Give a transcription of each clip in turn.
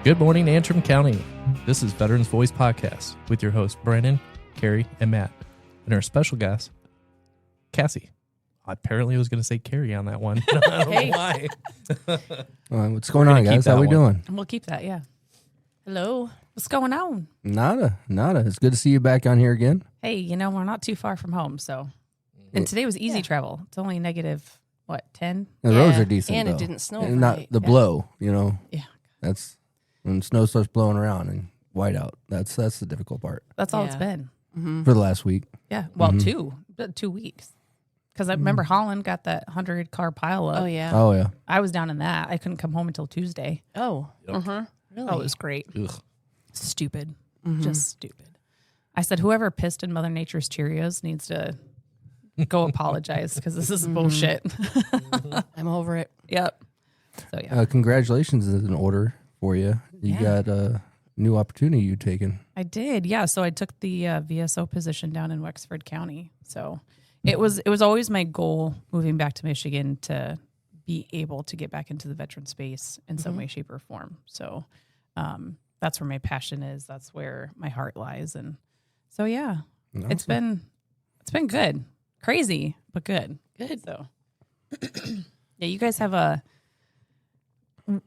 Good morning, Antrim County. This is Veterans Voice Podcast with your hosts, Brandon, Carrie, and Matt, and our special guest, Kassie. Apparently, I was going to say Carrie on that one. I don't know why. What's going on, guys? How we doing? We'll keep that, yeah. Hello. What's going on? Nada. It's good to see you back on here again. Hey, we're not too far from home, so. And today was easy travel. It's only negative, 10? The roads are decent, and though. it didn't snow. And not the blow, Yeah. That's when snow starts blowing around and white out. That's the difficult part That's all it's been. Mm-hmm. for the last week. Yeah. Well, 2 weeks. Because I remember Holland got that 100-car pileup. Oh, yeah. Oh yeah. I was down in that. I couldn't come home until Tuesday. Oh. Yep. Really? Oh, it was great. Ugh. Stupid. Just stupid. I said, whoever pissed in Mother Nature's Cheerios needs to go apologize because this is bullshit. I'm over it. Yep. So, yeah. Congratulations is in order for you. You got a new opportunity you've taken. I did. Yeah. So I took the VSO position down in Wexford County. So it was always my goal moving back to Michigan to be able to get back into the veteran space in some way, shape, or form. So that's where my passion is. That's where my heart lies. And so, yeah, it's been good. Crazy, but good. Good. So, yeah, you guys have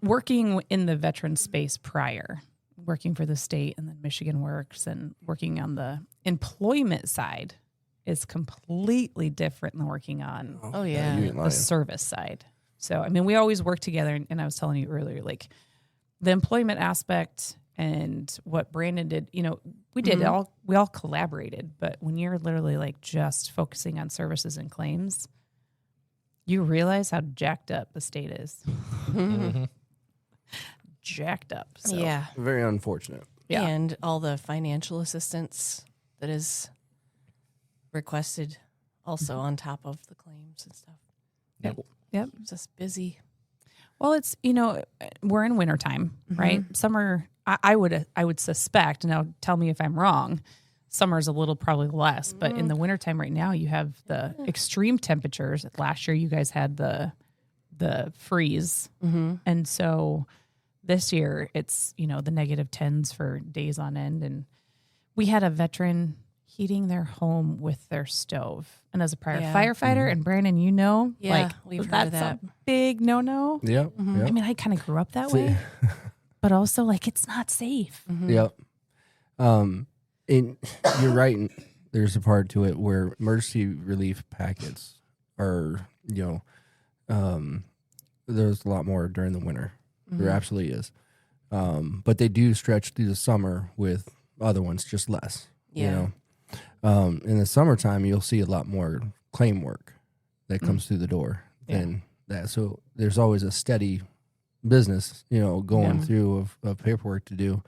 working in the veteran space prior, working for the state and then Michigan Works and working on the employment side is completely different than working on Oh, yeah. You ain't the lying. service side. So, I mean, we always work together. And I was telling you earlier, like the employment aspect and what Brandon did, we did we all collaborated. But when you're literally like just focusing on services and claims, you realize how jacked up the state is. Jacked up. So, Yeah. Very unfortunate. Yeah. And all the financial assistance that is requested also on top of the claims and stuff. Yep. Keeps us busy. Well, it's, we're in wintertime, right? Summer, I would suspect, now tell me if I'm wrong, summer's a little probably less, but in the wintertime right now, you have the extreme temperatures. Last year, you guys had the freeze. And so this year, it's, the negative 10s for days on end. And we had a veteran heating their home with their stove. And as a prior firefighter, and Brandon, Yeah, we've heard that's of that. a big no-no. Yep. I mean, I kind of grew up that way, but also like it's not safe. Yep. And you're right. There's a part to it where emergency relief packets are, there's a lot more during the winter. There absolutely is. But they do stretch through the summer with other ones, just less. Yeah. In the summertime, you'll see a lot more claim work that comes through the door than that. So there's always a steady business, going through of paperwork to do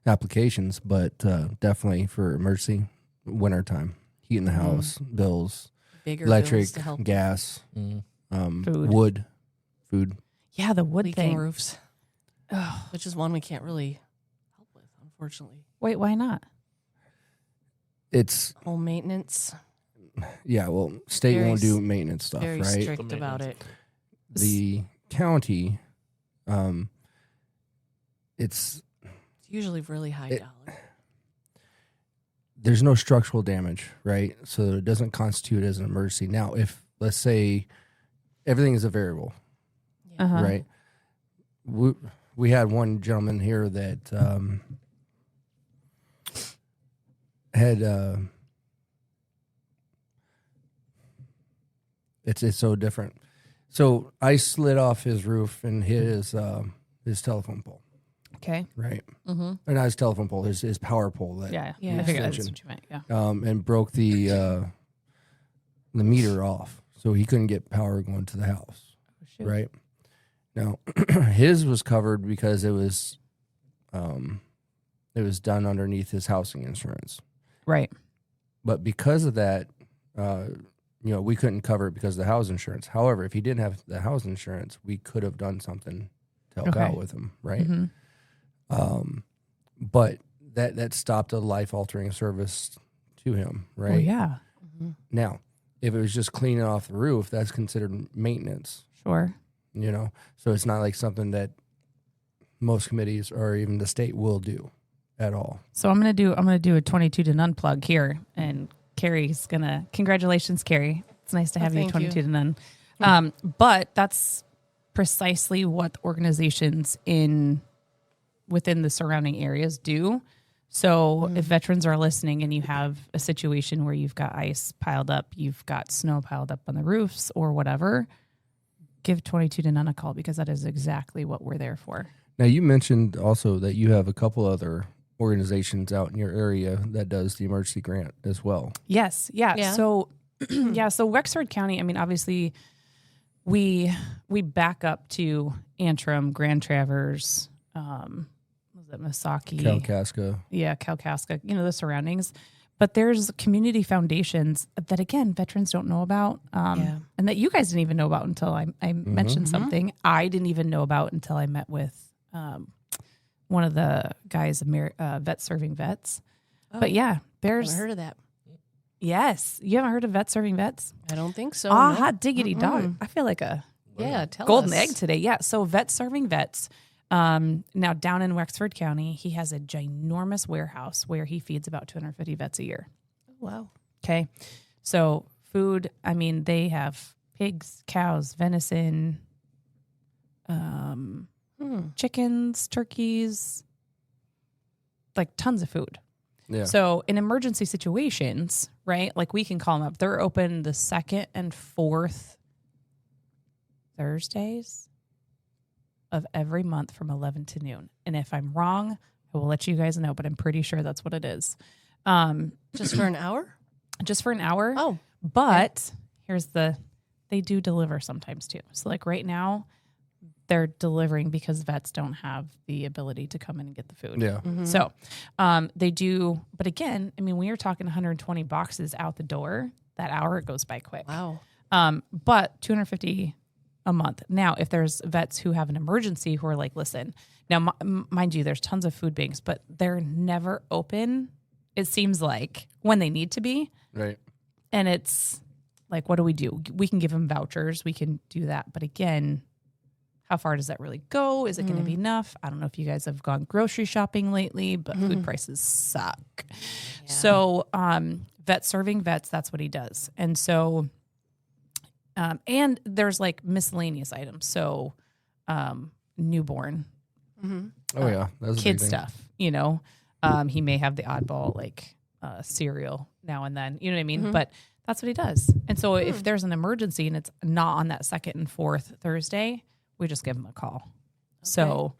applications, but definitely for emergency wintertime, heating the house, bills, Bigger electric, bills to help gas, Food. food. Yeah, the wood leaking thing. roofs, which is one we can't really help with, unfortunately. Wait, why not? It's Home maintenance, state Very won't do maintenance stuff, very right? strict about it. The county, it's It's usually really high dollar. there's no structural damage, right? So it doesn't constitute as an emergency. Now, if let's say everything is a variable, Uh-huh. right? We had one gentleman here that had it's so different. So I slid off his roof and hit his telephone pole, Okay. right? Or not his telephone pole, his power pole. That Yeah. Yeah. I figured that's extension. what you meant. Yeah. and broke the meter off, so he couldn't get power going to the house. Shoot. Right now, his was covered because it was done underneath his housing insurance. Right. But because of that, we couldn't cover it because of the house insurance. However, if he didn't have the house insurance, we could have done something to help out with him, right? But that stopped a life-altering service to him, right? Oh, yeah. Now, if it was just cleaning off the roof, that's considered maintenance, Sure. So it's not like something that most committees or even the state will do at all. So I'm gonna do a 22 to none plug here, and Carrie's gonna congratulations, Carrie. It's nice to have you thank 22 you. to none. But that's precisely what organizations within the surrounding areas do. So if veterans are listening and you have a situation where you've got ice piled up, you've got snow piled up on the roofs or whatever, give 22 to none a call, because that is exactly what we're there for. Now, you mentioned also that you have a couple other organizations out in your area that does the emergency grant as well. Yes. Yeah. Yeah. So, so Wexford County, I mean, obviously we back up to Antrim, Grand Traverse, was it Misaki? Kalkaska. Yeah, Kalkaska, the surroundings. But there's community foundations that, again, veterans don't know about, and that you guys didn't even know about until I mentioned something I didn't even know about until I met with one of the guys, Vet Serving Vets. Oh, But yeah, there's... I haven't heard of that. Yes. You haven't heard of Vet Serving Vets? I don't think so. Ah, no. hot diggity dog. I feel like a Yeah, tell golden us. egg today. Yeah. So Vet Serving Vets. Now down in Wexford County, he has a ginormous warehouse where he feeds about 250 vets a year. Wow. Okay. So food, I mean, they have pigs, cows, venison, chickens, turkeys, like tons of food. Yeah. So in emergency situations, right, like we can call them up. They're open the 2nd and 4th Thursdays of every month from 11 to noon. And if I'm wrong, I will let you guys know, but I'm pretty sure that's what it is. Just for an hour? Just for an hour. Oh. But they do deliver sometimes too. So like right now, they're delivering because vets don't have the ability to come in and get the food. Yeah. So they do. But again, I mean, when you're talking 120 boxes out the door, that hour, it goes by quick. Wow. But 250 a month. Now, if there's vets who have an emergency who are like, listen, now, mind you, there's tons of food banks, but they're never open, it seems like, when they need to be. Right. And it's like, what do? We can give them vouchers. We can do that. But again, how far does that really go? Is it going to be enough? I don't know if you guys have gone grocery shopping lately, but food prices suck. Yeah. So Vet Serving Vets, that's what he does. And so, and there's like miscellaneous items. So newborn. Oh, yeah. That's a Kid big thing. stuff, he may have the oddball like cereal now and then, you know what I mean? But that's what he does. And so if there's an emergency and it's not on that 2nd and 4th Thursday, we just give him a call. Okay. So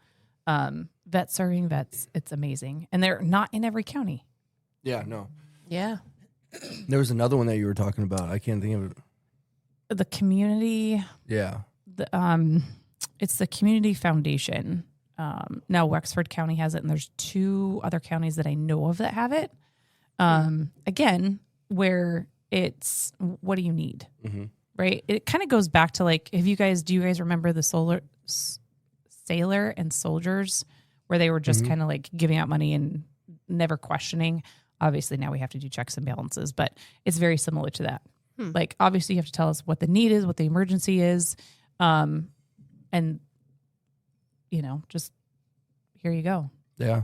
Vet Serving Vets, it's amazing. And they're not in every county. Yeah, no. Yeah. There was another one that you were talking about. I can't think of it. The community, Yeah. it's the Community Foundation. Now Wexford County has it, and there's 2 other counties that I know of that have it. Again, where it's, what do you need? Right? It kind of goes back to like, do you guys remember the Sailor and Soldiers, where they were just kind of like giving out money and never questioning? Obviously now we have to do checks and balances, but it's very similar to that. Like, obviously you have to tell us what the need is, what the emergency is. And just here you go. Yeah.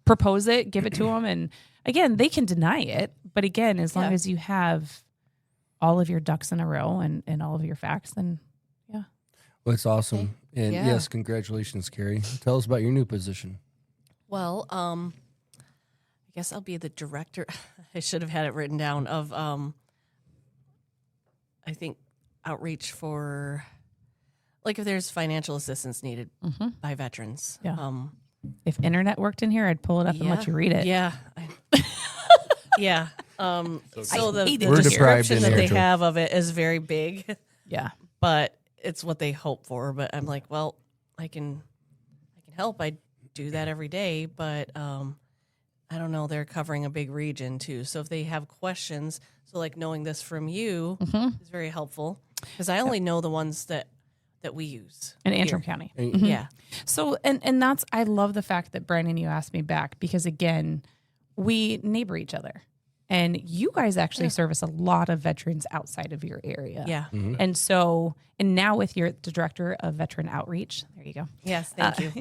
Propose it, give it to them. And again, they can deny it. But again, as long as you have all of your ducks in a row and all of your facts, then yeah. Well, it's awesome. And Yeah. yes, congratulations, Carrie. Tell us about your new position. Well, I guess I'll be the director. I should have had it written down of, I think, outreach for, like, if there's financial assistance needed by veterans. Yeah. If internet worked in here, I'd pull it up and let you read it. Yeah. Yeah. So the hate it. We're deprived description in that here, they too. have of it is very big, Yeah. but it's what they hope for. But I'm like, well, I can help. I do that every day, but I don't know. They're covering a big region too. So if they have questions, so like knowing this from you is very helpful, because I only know the ones that we use In Antrim here. County. And Yeah. So, and that's, I love the fact that Brandon, you asked me back, because again, we neighbor each other. And you guys actually service a lot of veterans outside of your area. Yeah. And so, and now with the director of veteran outreach, there you go. Yes, thank you.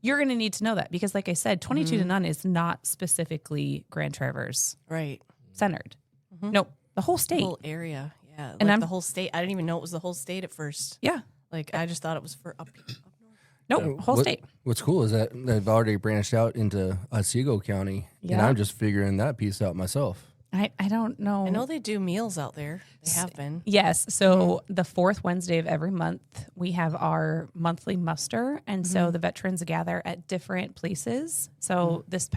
You're going to need to know that because, like I said, 22 to none is not specifically Grand Traverse Right. centered. Nope, the whole state. The whole area. Yeah. And Like the whole state. I didn't even know it was the whole state at first. Yeah. Like I just thought it was for up north. Nope, whole state. What's cool is that they've already branched out into Otsego County, and Yeah. I'm just figuring that piece out myself. I don't know. I know they do meals out there. They have been. Yes. So the fourth Wednesday of every month, we have our monthly muster. And so the veterans gather at different places. So this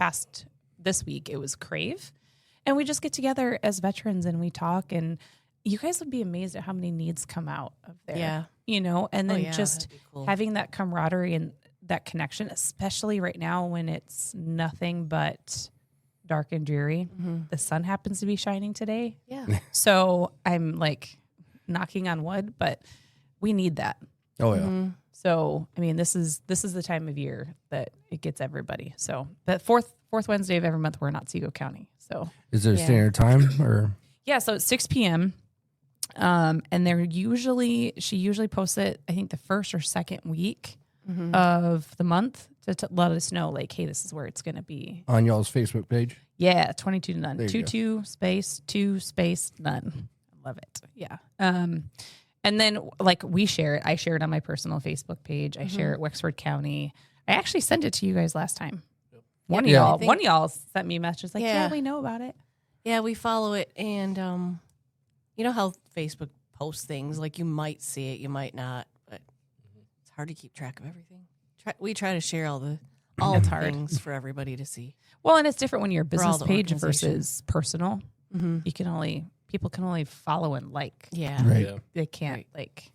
week, it was Crave. And we just get together as veterans and we talk. And you guys would be amazed at how many needs come out of there. Yeah. You know, and then yeah, just that'd be cool. having that camaraderie and that connection, especially right now when it's nothing but dark and dreary. The sun happens to be shining today. Yeah. So I'm like knocking on wood, but we need that. Oh yeah, So I mean, this is the time of year that it gets everybody. So the fourth Wednesday of every month, we're in Otsego County. So is there a Yeah. standard time or? yeah, so it's 6 p.m. And she usually posts it, I think the first or second week of the month to let us know, like, hey, this is where it's going to be. On y'all's Facebook page? Yeah, 22 to none. There you 2 space none. I love it. Yeah. And then like we share it. I share it on my personal Facebook page. I share it Wexford County. I actually sent it to you guys last time. One of y'all sent me a message like, yeah, we know about it. Yeah, we follow it, and you know how Facebook posts things, like you might see it, you might not, but it's hard to keep track of everything. We try to share all the things for everybody to see. Well, and it's different when you're a business the page organization. versus personal. People can only follow and like. Yeah. Right. Yeah. They can't like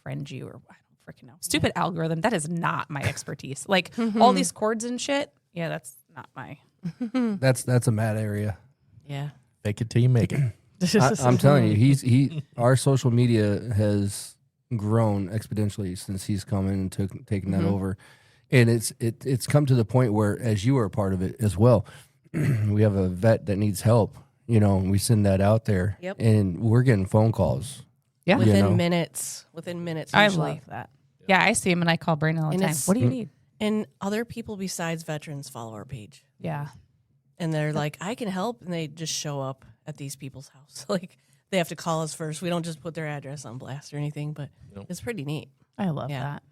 friend you or I don't freaking know. Stupid algorithm. That is not my expertise. Like all these chords and shit. Yeah, that's not my. That's a mad area. Yeah. Fake it till you make it. I'm telling you, our social media has grown exponentially since he's come in and taken that over, and it's come to the point where, as you are a part of it as well, we have a vet that needs help, you know, and we send that out there, Yep. and we're getting phone calls. Yeah. Within minutes. Usually. I love that. Yeah, I see him and I call Brandon all the And time. it's- What do you need? And other people besides veterans follow our page. Yeah. And they're like, I can help. And they just show up at these people's house. Like, they have to call us first. We don't just put their address on blast or anything, but it's pretty neat. I love Yeah. that.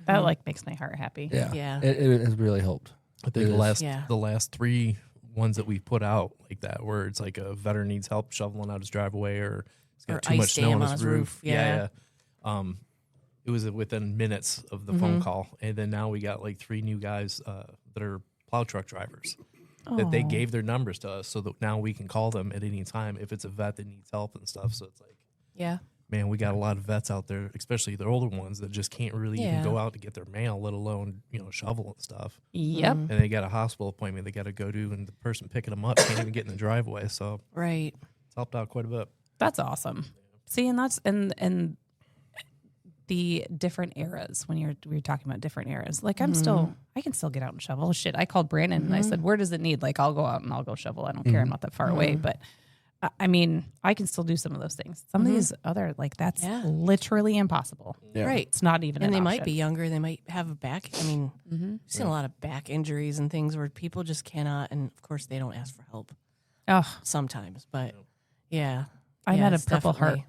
That like makes my heart happy. Yeah, Yeah. it has really helped. I think It is. the last 3 ones that we've put out like that, where it's like a veteran needs help shoveling out his driveway, or he's got Or too ice much snow dam on his roof. Yeah. It was within minutes of the phone call, and then now we got like 3 new guys that are plow truck drivers that they gave their numbers to us, so that now we can call them at any time if it's a vet that needs help and stuff. So it's like, Yeah. man, we got a lot of vets out there, especially the older ones that just can't really even go out to get their mail, let alone, you know, shovel and stuff. Yep. And they got a hospital appointment they got to go to, and the person picking them up can't even get in the driveway. So Right. it's helped out quite a bit. That's awesome. See, and that's and the different eras when we're talking about different eras. Like I can still get out and shovel. Shit, I called Brandon and I said, where does it need? Like I'll go out and I'll go shovel. I don't care. I'm not that far away, but I mean, I can still do some of those things. Some of these other, like that's literally impossible. Yeah. Right. It's not even And an they might option. be younger. They might have a back. I mean, we've seen a lot of back injuries and things where people just cannot. And of course, they don't ask for help Oh, sometimes. But yeah. I Yeah, met a it's Purple definitely-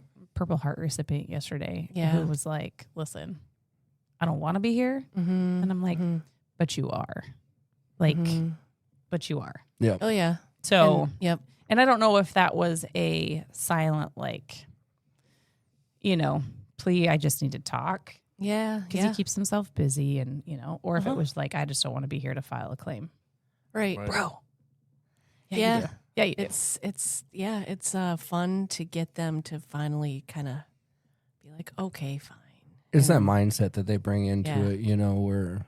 Heart recipient yesterday Yeah. who was like, listen, I don't want to be here. And I'm like, but you are. Like, but you are. Yeah. Oh, yeah. So, And- yep. and I don't know if that was a silent, like, you know, plea, I just need to talk. Yeah. Because Yeah. he keeps himself busy and, you know, or if it was like, I just don't want to be here to file a claim. Right. Right. Bro. Yeah. You do. Yeah, you do. It's fun to get them to finally kind of be like, okay, fine. It's that mindset that they bring into Yeah. it, you know, where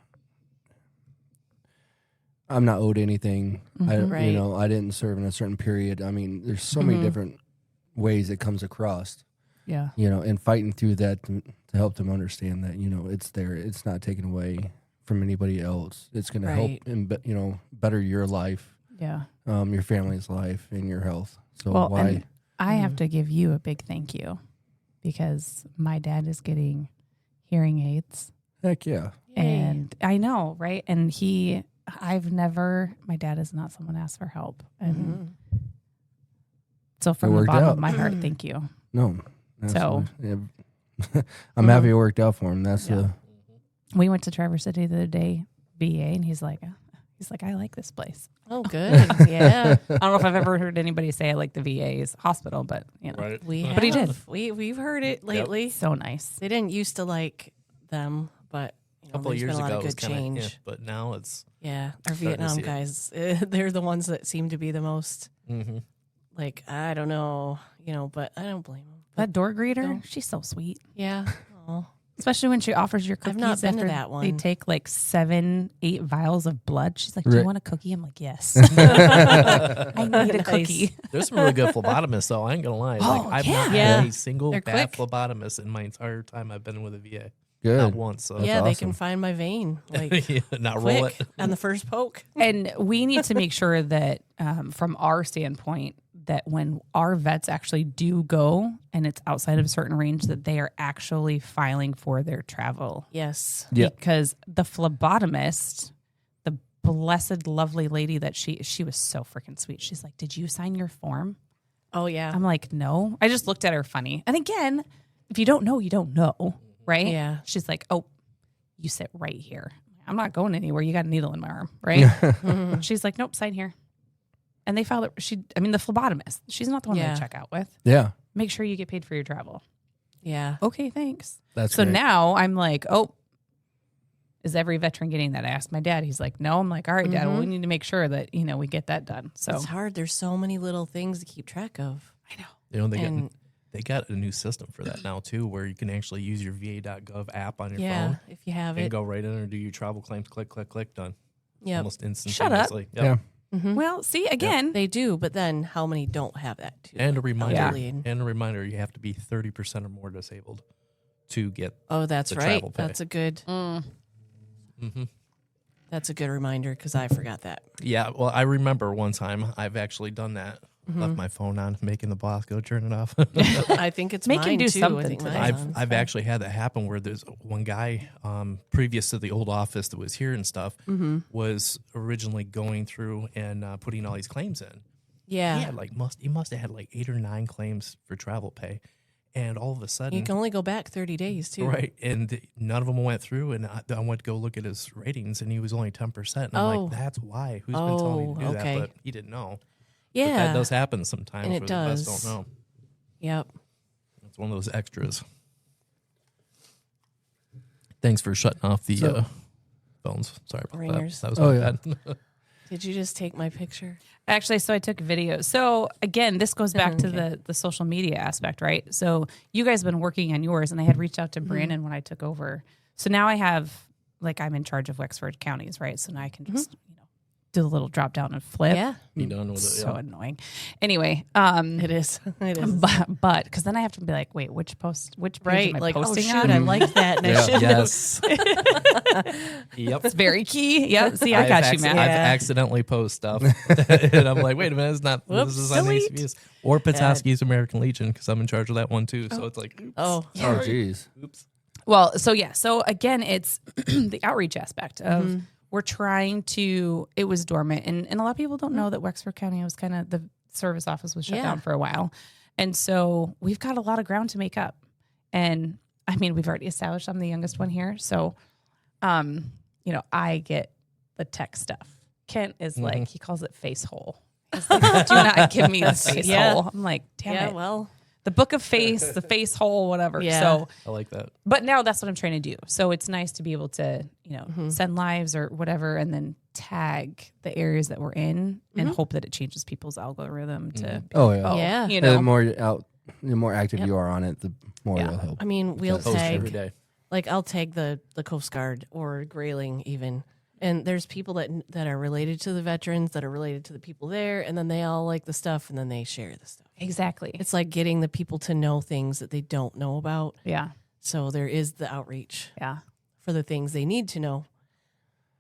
I'm not owed anything. Right. You know, I didn't serve in a certain period. I mean, there's so many different ways it comes across, Yeah. you know, and fighting through that to help them understand that, you know, it's there. It's not taken away from anybody else. It's going to help Right. and, you know, better your life. Yeah. your family's life and your health. So Well, why? and I have to give you a big thank you because my dad is getting hearing aids. Heck yeah. And I know, right? And my dad is not someone asked for help. And so from the worked bottom out. of my heart, thank you. No. So- absolutely. Yeah. I'm happy it worked out for him. That's We went to Traverse City the other day, VA, and he's like, I like this place. Oh, good. Yeah. I don't know if I've ever heard anybody say I like the VA's hospital, but you know, Right. But he did. We've heard it lately. so nice. They didn't used to like them, but A couple of there's years been a lot ago, of it was good kind of, change. but now it's. Yeah, our Starting to Vietnam see it. guys, they're the ones that seem to be the most Mm-hmm. like, I don't know, but I don't blame them. That door greeter, No. she's so sweet. Yeah. Oh, Especially when she offers your I've cookies not been to after that they one. take like 7-8 vials of blood. She's like, "Do you Right. want a cookie?" I'm like, "Yes." I need a Nice. cookie. There's some really good phlebotomists, though. I ain't gonna lie. Oh, I've yeah. not Yeah. had a single They're bad quick. phlebotomist in my entire time I've been with a VA. good. Not once. So. yeah, they can awesome. find my vein like Yeah, not roll quick it. on the first poke. And we need to make sure that from our standpoint, that when our vets actually do go and it's outside of a certain range, that they are actually filing for their travel. Yes. Yeah. Because the phlebotomist, the blessed, lovely lady that she was so freaking sweet. She's like, "Did you sign your form?" Oh yeah. I'm like, "No." I just looked at her funny. And again, if you don't know, you don't know, right? Yeah. She's like, "Oh, you sit right here. I'm not going anywhere. You got a needle in my arm, right?" She's like, "Nope, sign here." And they filed it. The phlebotomist, she's not the one Yeah. they check out with. Yeah. Make sure you get paid for your travel. Yeah. Okay, thanks. That's So great. now I'm like, "Oh, is every veteran getting that?" I asked my dad. He's like, "No." I'm like, "All right, Dad, well, we need to make sure that, we get that done." So It's hard. There's so many little things to keep track of. I know. They got a new system for that now too, where you can actually use your VA.gov app on your Yeah, phone if you have and it. go right in and do your travel claims. Click, click, click, done. Yep. Almost instantaneously. Yep. Yeah. Well, see, again, They do, but then how many don't have that too? And a reminder. Yeah. You have to be 30% or more disabled to get. Oh, that's the right. travel pay. That's a good. Mm-hmm. That's a good reminder because I forgot that. Yeah, well, I remember one time I've actually done that. Left my phone on, making the boss go turn it off. I think it's Make him mine do too. something I think today. mine's on. I've actually had that happen where there's one guy previous to the old office that was here and stuff was originally going through and putting all these claims in. Yeah. He had he must have had like 8 or 9 claims for travel pay, and all of a sudden, You can only go back 30 days too. right, and none of them went through. And I went to go look at his ratings, and he was only 10%. And I'm Oh. like, that's why. Who's been telling me to do okay. that? But he didn't know. Yeah. But that does happen sometimes. And it where the vets does. don't know. Yep. It's one of those extras. Thanks for shutting off the So- phones. Sorry about Ringers. that. That was Oh, my yeah. bad. Did you just take my picture? actually, so I took video. So again, this goes back to Okay. the social media aspect, right? So you guys have been working on yours, and I had reached out to Brandon when I took over. So now I have, I'm in charge of Wexford counties, right? So now I can just, do the little drop down and flip. Yeah. Be done with it. So Yeah. annoying. Anyway, It is. It is. but because then I have to be like, wait, which page Right. am I Like, oh posting shoot, on? I like that. And I should Yes. Yep. It's very key. Yeah. See, I got you, man. I've Yeah. accidentally post stuff, and I'm like, wait a minute, it's not. Whoops, this is on delete. ACVS or Petoskey's American Legion because I'm in charge of that one too. So it's like, oops, Oh. Oh, geez. oops. Well, so yeah. So again, it's the outreach aspect of we're trying to, it was dormant. And a lot of people don't know that Wexford County was kind of, the service office was shut Yeah. down for a while. And so we've got a lot of ground to make up. And I mean, we've already established I'm the youngest one here. So, I get the tech stuff. Kent is like, he calls it face hole. He's like, do not give me the face Yeah. hole. I'm like, damn Yeah. it. Well. The book of face, the face hole, whatever. Yeah. So, I like that. but now that's what I'm trying to do. So it's nice to be able to, send lives or whatever, and then tag the areas that we're in and hope that it changes people's algorithm to, Oh, yeah. Yeah. you The know, more active you are on it, the more Yeah. it'll help. I mean, we'll Post every tag. day. Like I'll tag the Coast Guard or Grayling even. And there's people that are related to the veterans that are related to the people there, and then they all like the stuff, and then they share the stuff. exactly. It's like getting the people to know things that they don't know about. Yeah. So there is the outreach Yeah. for the things they need to know,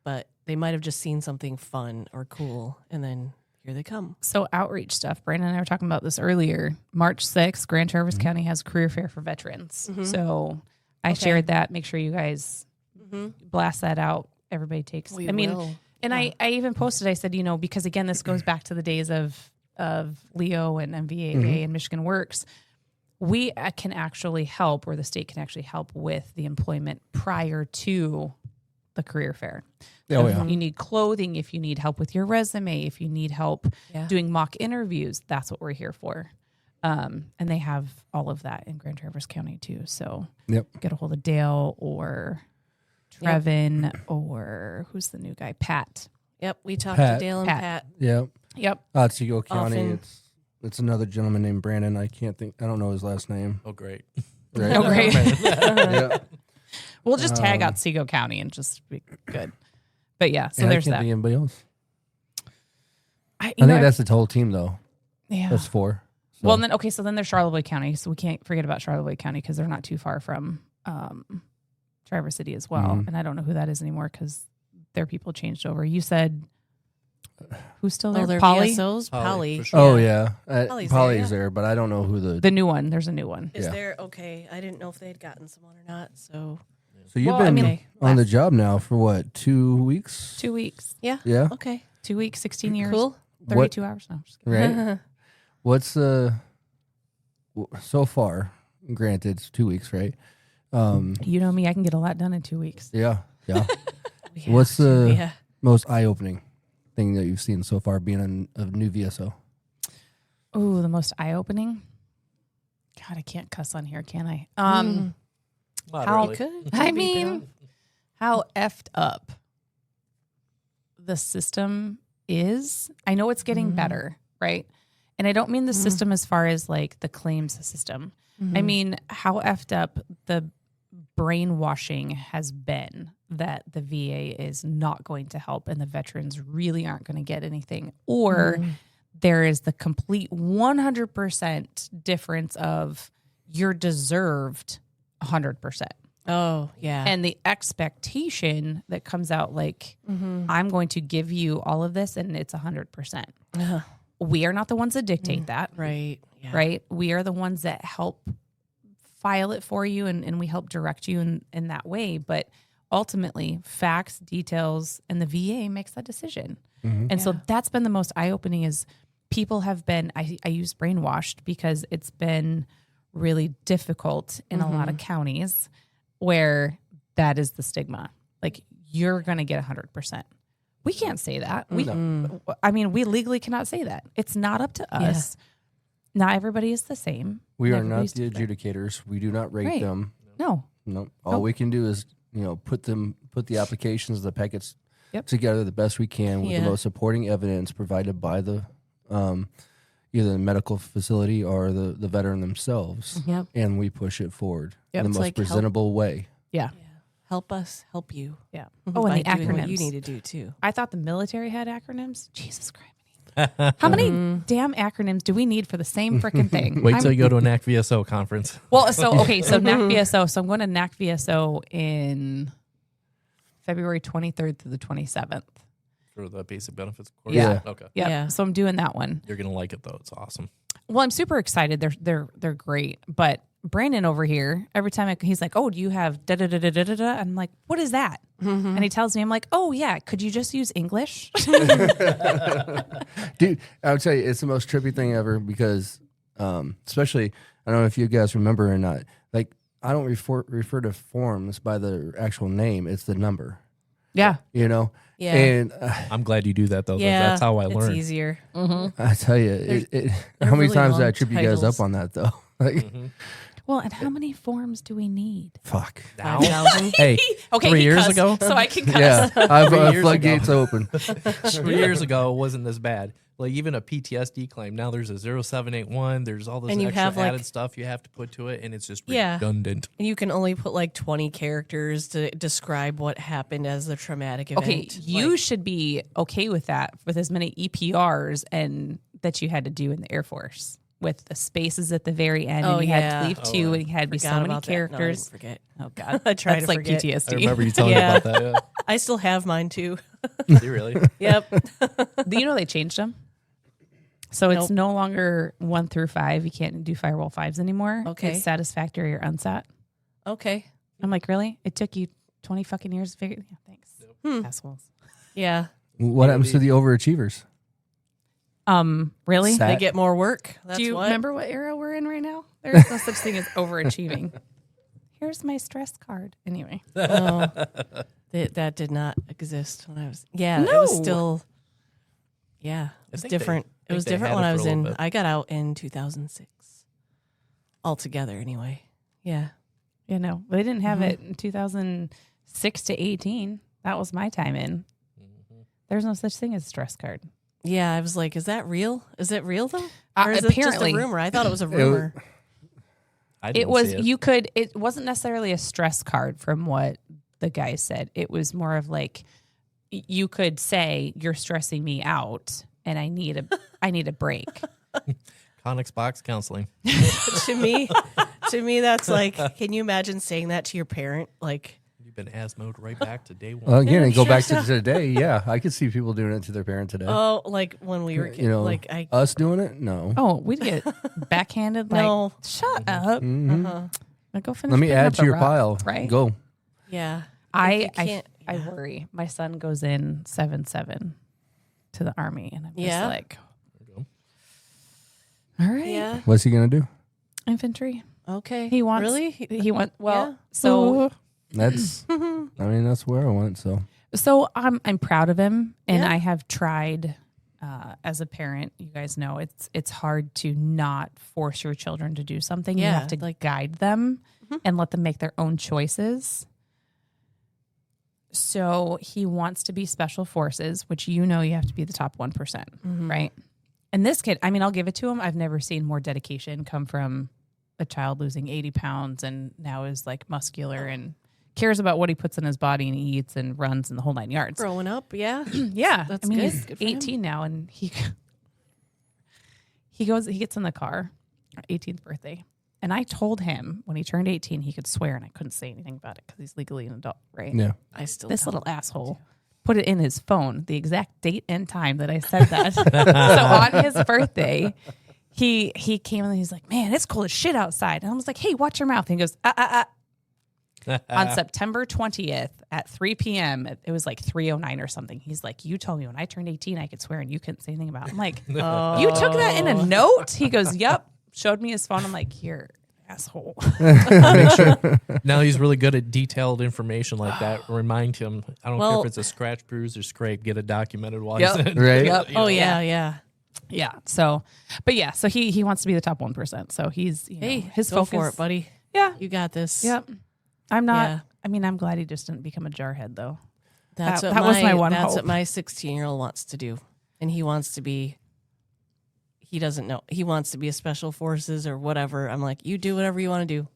but they might have just seen something fun or cool, and then here they come. So outreach stuff. Brandon and I were talking about this earlier. March 6th, Grand Traverse County has career fair for veterans. So I shared that. Make sure you guys blast that out. Everybody takes. We I mean, will. and I even posted. I said, because again, this goes back to the days of Leo and MVAA and Michigan Works. We can actually help, or the state can actually help with the employment prior to the career fair. Oh, If you need clothing, if you need help with your resume, if you need help doing mock interviews, that's what we're here for. And they have all of that in Grand Traverse County too. So get a hold of Dale or Trevin or who's the new guy? Pat. Yep, we talked to Dale and Pat. Yep. Otsego County. Often. It's another gentleman named Brandon. I don't know his last name. Oh, great. Right? Oh, great. Yeah. We'll just tag out Otsego County and just be good. But yeah, so And there's I can't that. think of anybody else. I I think that's the whole team, though. yeah. That's 4. So. Well, and then so then there's Charlevoix County. So we can't forget about Charlevoix County because they're not too far from Traverse City as well. And I don't know who that is anymore because their people changed over. You said who's still there? Oh, they're Polly? VSOs? Polly, Polly. for sure. Oh yeah, Polly's there, but I don't know who The new one. There's a new one. Is Yeah. there? Okay, I didn't know if they had gotten someone or not. So So you've Well, I been mean, on the job now for what, 2 weeks? 2 weeks. yeah. Yeah. Okay. 2 weeks, 16 years. Cool. 32 hours. No, I'm just kidding. Right. What's so far? Granted, it's 2 weeks, right? You know me, I can get a lot done in 2 weeks. Yeah. Yeah. What's the Yeah. most eye-opening thing that you've seen so far being a new VSO? Oh, the most eye-opening. God, I can't cuss on here, can I? Not How really. Could. I mean, how effed up the system is. I know it's getting better, right? And I don't mean the system as far as like the claims system. I mean, how effed up the brainwashing has been that the VA is not going to help and the veterans really aren't going to get anything. Or there is the complete 100% difference of you're deserved 100%. Oh, yeah. And the expectation that comes out like, I'm going to give you all of this and it's 100%. We are not the ones that dictate that, right. Yeah. right? We are the ones that help file it for you and we help direct you in that way. But ultimately, facts, details, and the VA makes that decision. And so that's been the most eye-opening is people have been, I use brainwashed because it's been really difficult in a lot of counties where that is the stigma. Like, you're going to get 100%. We can't say that. I mean, we legally cannot say that. It's not up to us. Not everybody is the same. We are not Everybody's the different. adjudicators. We do not rate Right. them. No. No. All we can do is, put the applications, the packets together the best we can with the most supporting evidence provided by the either the medical facility or the veteran themselves. Yep. And we push it forward in Yep. the It's most like presentable way. Yeah. Help us help you. Yeah. Oh, and By the doing what acronyms. you need to do too. I thought the military had acronyms. Jesus Christ. How many damn acronyms do we need for the same freaking thing? Wait till you go to an ACVSO conference. Well, so NAC VSO. So I'm going to NAC VSO in February 23rd through the 27th. For the basic benefits course? Yeah. Okay. Yep. Yeah. So I'm doing that one. You're going to like it, though. It's awesome. Well, I'm super excited. They're great. But Brandon over here, every time he's like, "Oh, do you have da da da da da da da?" I'm like, "What is that?" And he tells me, I'm like, "Oh yeah, could you just use English?" Dude, I would tell you, it's the most trippy thing ever because, especially, I don't know if you guys remember or not, like, I don't refer to forms by the actual name, it's the number, Yeah. Yeah. And I'm glad you do that, though. Yeah. That's how I It's learned. easier. I tell you, how many really times did I long trip you guys titles. up on that, though? Like, Well, and how many forms do we need? fuck. Now? 5,000. Hey, Okay, 3 he years cussed, ago? so I can cuss. Yeah, I've 3 years floodgates ago. open. 3 years ago, it wasn't this bad. Like, even a PTSD claim, now there's a 0781. There's all this And you extra have, like- added stuff you have to put to it, and it's just Yeah. redundant. And you can only put like 20 characters to describe what happened as the traumatic event. Okay, you Like, should be okay with that with as many EPRs and that you had to do in the Air Force with the spaces at the very end, Oh, and you had yeah. to leave two, and you had to be forgot so many about that. No, I didn't characters. forget. Oh God, I try that's to like forget. PTSD. I remember you telling Yeah. me about that. I still have mine too. Yeah. Do you really? Yep. Do you know they changed them? So it's Nope. no longer 1 through 5. You can't do firewall 5s anymore. Okay. It's satisfactory or unsat. Okay. I'm like, really? It took you 20 fucking years to figure it? Yeah, thanks. Hmm. Assholes. Yeah. What happens to the overachievers? Really? Sat- They get more work. That's Do you what. remember what era we're in right now? There's no such thing as overachieving. Here's my stress card. Anyway. Oh, that did not exist when I was. Yeah, it No. was still. Yeah, it was think they- different. I It think was they different had when it I for a was little in. bit. I got out in 2006. Altogether, anyway. Yeah. You know, they didn't have it in 2006 to 18. That was my time in. There's no such thing as stress card. Yeah, I was like, is that real? Is it real though? Uh, Or is it just apparently. a rumor? I thought it was a rumor. I didn't It was, see it. you could, it wasn't necessarily a stress card from what the guy said. It was more of like, you could say, you're stressing me out and I need a break. Conics box counseling. to me, that's like, can you imagine saying that to your parent? Like, You've been asthmoed right back to day one. Well, again, and go back Stressed to out. today. Yeah, I could see people doing it to their parent today. oh, like when we were kids, you know, like I us doing it? No. Oh, we'd get backhanded like, No. shut up. Mhm. uh-huh. Now go finish Let me picking add up to a your rock, pile. Right? Go. Yeah. I can't. worry. My son goes in 7-7 to the Army, and I'm just Yeah. like, There you all right, Yeah. What's he gonna do? infantry. Okay. He wants. really. He wants. Well, Yeah. so That's. I mean, that's where I went. So I'm proud of him, and Yeah. I have tried. As a parent, you guys know it's hard to not force your children to do something. You Yeah, have to like- guide them Mhm. and let them make their own choices. So he wants to be special forces, which you know you have to be the top 1%, right? And this kid, I mean, I'll give it to him. I've never seen more dedication come from a child losing 80 pounds and now is like muscular and cares about what he puts in his body and he eats and runs and the whole 9 yards. Growing up, yeah. Yeah, That's I mean, good. he's Good for him. 18 now, and he gets in the car, 18th birthday, and I told him when he turned 18 he could swear, and I couldn't say anything about it because he's legally an adult, right? yeah, I still This tell little him. asshole put it in his phone, the exact date and time that I said that. So on his birthday, he came and he's like, "Man, it's cold as shit outside," and I was like, "Hey, watch your mouth." And he goes, On September 20th at 3 p.m., it was like 3:09 or something. He's like, "You told me when I turned 18 I could swear and you couldn't say anything about it." I'm like, Oh. "You took that in a note?" He goes, "Yep." Showed me his phone. I'm like, "Here, asshole." Make sure. Now he's really good at detailed information like that. Remind him. I don't care Well- if it's a scratch, bruise, or scrape. Get it documented while Yep. he's in. Right. Yep. You know. Oh yeah. Yeah. So, but yeah, so he wants to be the top 1%. So he's, Hey, his go focus. for it, buddy. Yeah. You got this. Yep. I'm not, Yeah. I mean, I'm glad he just didn't become a jarhead though. That's That what was my one That's hope. what my 16-year-old wants to do, and he wants to be. He doesn't know. He wants to be a special forces or whatever. I'm like, you do whatever you want to do.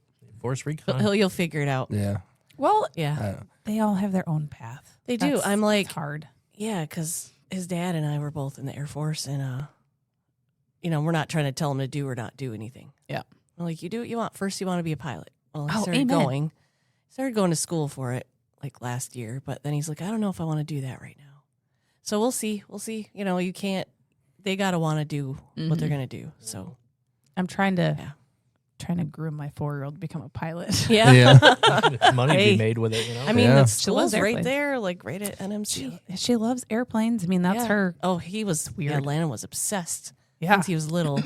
Force recon. You'll figure it out. yeah. Well, Yeah, they all have their own path. they do. I'm like, it's hard. yeah, because his dad and I were both in the Air Force, and we're not trying to tell him to do or not do anything. Yeah. I'm like, you do what you want. First, you want to be a pilot. Well, he Oh, started amen. going. Started going to school for it like last year, but then he's like, I don't know if I want to do that right now. So we'll see. We'll see. You can't. They gotta want to do what they're gonna do. So I'm trying to groom my 4-year-old to become a pilot. yeah. Yeah. Money Hey. be made with it. You know. I mean, Yeah. the She loves school's right airplanes. there, like right at NMC. She loves airplanes. I mean, that's Yeah. her. Oh, he was weird. Yeah, Landon was obsessed Yeah. since he was little.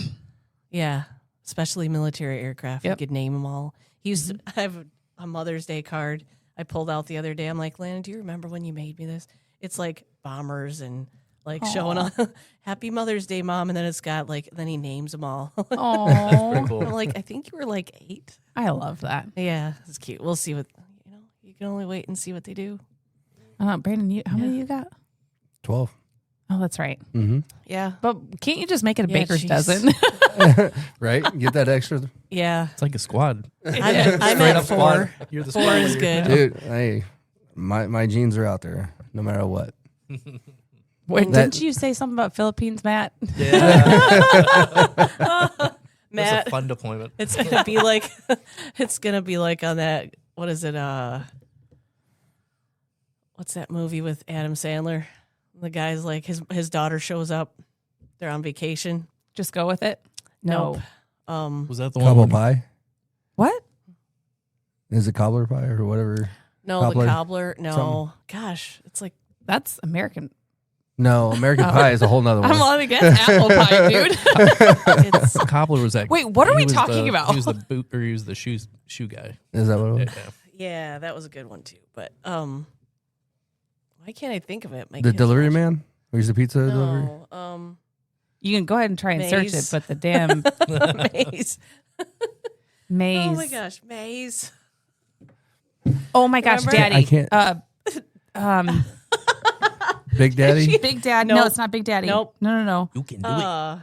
Yeah, especially military aircraft. Yep. He could name them all. He used to, I have a Mother's Day card I pulled out the other day. I'm like, Landon, do you remember when you made me this? It's like bombers and like showing on Happy Mother's Day, Mom, and then it's got like then he names them all. Oh, Pretty cool. I'm like, I think you were like 8. I love that. Yeah, it's cute. We'll see what you can only wait and see what they do. Brandon, how many you got? 12. Oh, that's right. Mm-hmm. Yeah, But can't you just make it a Yeah, baker's jeez. dozen? Right? Get that extra. yeah. It's like a squad. I'm Straight at up 4. squad. You're the 4 squad is leader. good. Dude, hey, my genes are out there no matter what. Wait, That- didn't you say something about Philippines, Matt? Yeah. Matt, That's a fun deployment. it's gonna be like on that. What is it? What's that movie with Adam Sandler? The guy's like his daughter shows up. They're on vacation. Just go with it. Nope. No. Was that the Cobbler one? pie? What? Is it cobbler pie or whatever? No, Cobbler? the cobbler. No. Something. Gosh, it's like That's American. No, American pie is a whole nother one. I'm on against apple pie, dude. it's Cobbler was that. Wait, what are we he was talking the- about? He was the boot, or he was the shoe guy. Is that what it Yeah. was? yeah, that was a good one too. But why can't I think of it? My The kids delivery watch- man? Or is the pizza delivery? No, You can go ahead and try and search it, Maze. but the damn Maze. maze. Oh my gosh, Maze. Oh my gosh, Remember? Daddy. I can't- Big Daddy? Big Dad. No, Nope. it's not Big Daddy. Nope. No. You can do it.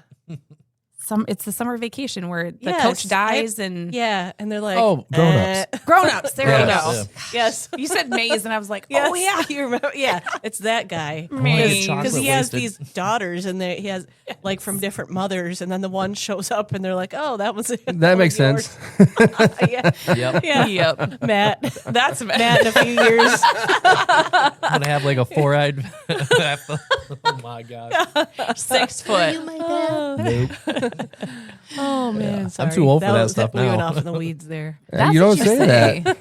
It's the summer vacation where the Yes, coach dies and Yeah, and they're like, Oh, grown-ups. grown-ups. There you Yes. go. Yeah. Yes. You said maze, and I was like, Yes, oh yeah, you remember? Yeah, it's that guy. Maze. Because he has Wasted. these daughters, and he has like from different mothers, and then the one shows up, and they're like, "Oh, that was it. That makes sense. yeah, Yep. yeah. Yep. Matt, That's Matt in a few years. I'm gonna have like a 4-eyed. Oh my god. 6 foot. Nope. Oh man, sorry. too old for that stuff We went now. off in the weeds there. That's You what don't say that.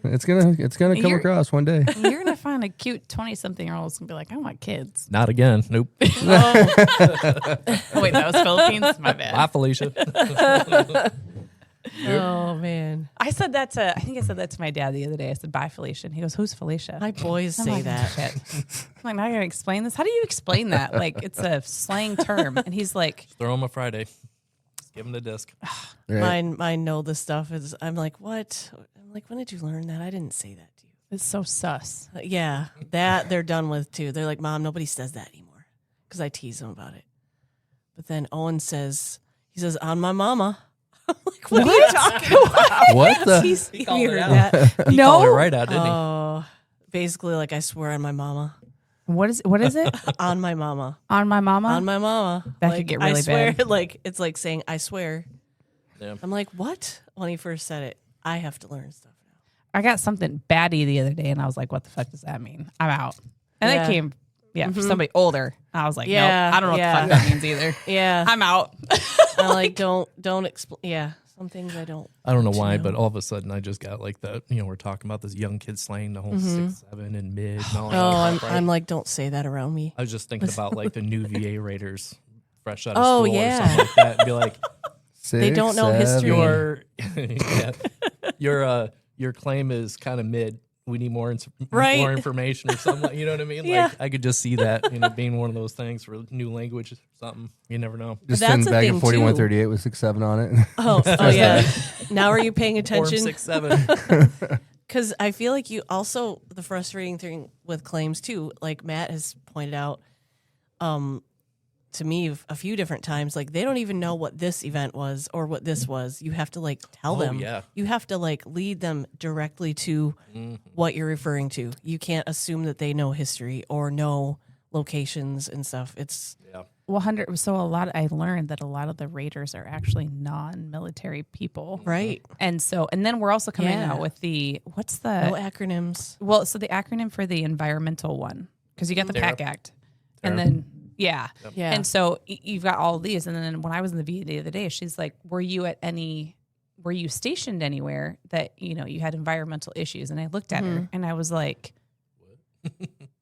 It's gonna come You're- across one day. You're gonna find a cute 20-something-year-old who's gonna be like, I want kids. Not again. Nope. Oh wait, that was Philippines. My bad. Bye, Felicia. Oh man, I think I said that to my dad the other day. I said, bye, Felicia. And he goes, who's Felicia? my boys I'm say like, that. Shit. I'm like, now you're gonna explain this? How do you explain that? Like, it's a slang term. And he's like, Throw him a Friday. Just give him the disc. Right. Mine know this stuff. I'm like, what? I'm like, when did you learn that? I didn't say that to you. it's so sus. Yeah, that they're done with too. They're like, Mom, nobody says that anymore because I tease them about it. But then Owen says, on my mama. I'm like, what are you talking about? What the? You called it heard out. that? He called it right out, didn't he? Oh, basically, like I swear on my mama, What is it? on my mama, On my mama? on my mama. That like, could get really I swear, bad. Like it's like saying I swear. Yeah. I'm like, what? When he first said it, I have to learn stuff now. I got something baddie the other day, and I was like, what the fuck does that mean? I'm out. And Yeah. it came, for somebody older. I was like, Yeah, nope, I don't know yeah. what the fuck that means either. Yeah, I'm out. I like don't explain. Yeah, some things I don't. I don't know why, know. but all of a sudden I just got like the, we're talking about this young kid slang, the whole 6'7" and mid. And all that Oh, stuff, right? I'm like, don't say that around me. I was just thinking about like the new VA Raiders fresh out of Oh, school yeah. or something like that. And be like, They don't know history. your claim is kind of mid. We need more Right. more information or something. You know what I mean? Yeah. Like I could just see that, being one of those things for new language or something. You never know. Just That's send the back thing, a 4138 with 6'7" on it. Oh yeah. Now are you paying Form attention? 6'7". Because I feel like you also the frustrating thing with claims too, like Matt has pointed out, to me a few different times, like they don't even know what this event was or what this was. You have to like tell Oh, them. yeah. You have to like lead them directly to what you're referring to. You can't assume that they know history or know locations and stuff. It's 100. So I learned that a lot of the Raiders are actually non-military people. right. And then we're also coming Yeah. out with what's the, No acronyms. well, so the acronym for the environmental one, because you got the Tariff. PAC Act. And then, yeah. Yeah. And so you've got all these. And then when I was in the VA the other day, she's like, were you stationed anywhere that, you had environmental issues? And I looked at her and I was like,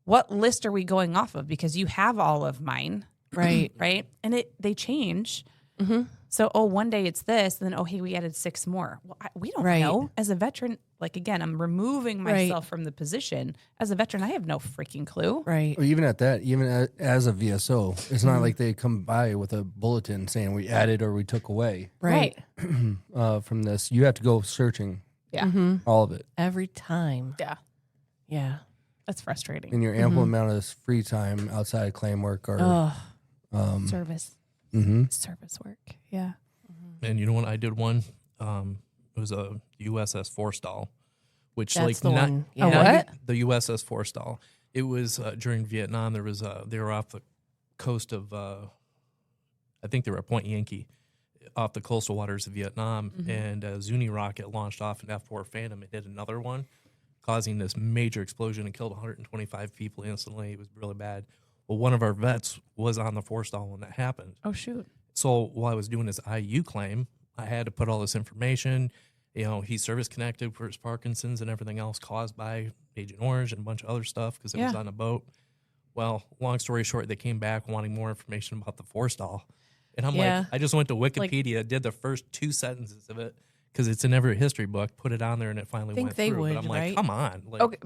what list are we going off of? Because you have all of mine. Right. Right. And they change. So, one day it's this, and then, hey, we added 6 more. Well, we don't Right. know. As a veteran, like, again, I'm removing myself from the position. As a veteran, I have no freaking clue. Right. Or even at that, even as a VSO, it's not like they come by with a bulletin saying we added or we took away Right. from this. You have to go searching Yeah. all of it Every time. Yeah. Yeah. That's frustrating. in your ample amount of free time outside of claim work or Oh, Service. mhm. Service work. Yeah. And you know what? I did one. It was a USS Forstall, which That's like the not one. A Yeah. what? the USS Forstall. It was during Vietnam. There was they were off the coast of I think they were at Point Yankee, off the coastal waters of Vietnam, and a Zuni rocket launched off an F-4 Phantom and hit another one, causing this major explosion and killed 125 people instantly. It was really bad. Well, one of our vets was on the Forstall when that happened. Oh, shoot. So while I was doing his IU claim, I had to put all this information. You know, he's service connected for his Parkinson's and everything else caused by Agent Orange and a bunch of other stuff because it was on a boat. Well, long story short, they came back wanting more information about the forestall. And I'm like, I just went to Wikipedia, did the first 2 sentences of it because it's in every history book, put it on there, and it finally went through. Would, but I'm right? like, come on. Like, Okay.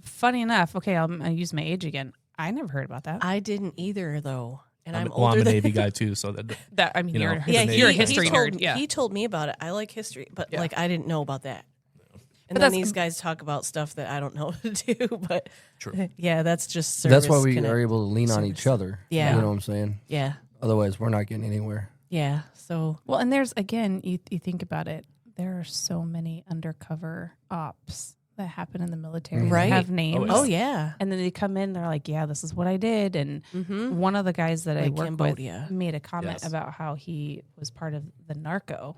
Funny enough, I'll use my age again. I never heard about that. I didn't either, though. And I'm I'm older a than Navy guy, too. So that I mean, you know, you're, Yeah, you're a he history told, nerd. Yeah. He told me about it. I like history, but like I didn't know about that. And But then that's- these guys talk about stuff that I don't know to do. But True. yeah, that's just service That's why we connect- are able to lean on each service. other. Yeah. You know what I'm saying? Yeah, Otherwise, we're not getting anywhere. yeah. So Well, and there's, again, you think about it, there are so many undercover ops that happen in the military. Right. That have names. oh yeah, And then they come in, they're like, yeah, this is what I did. And mm-hmm. one of the guys that I Like work Cambodia. with made a comment Yes. about how he was part of the narco.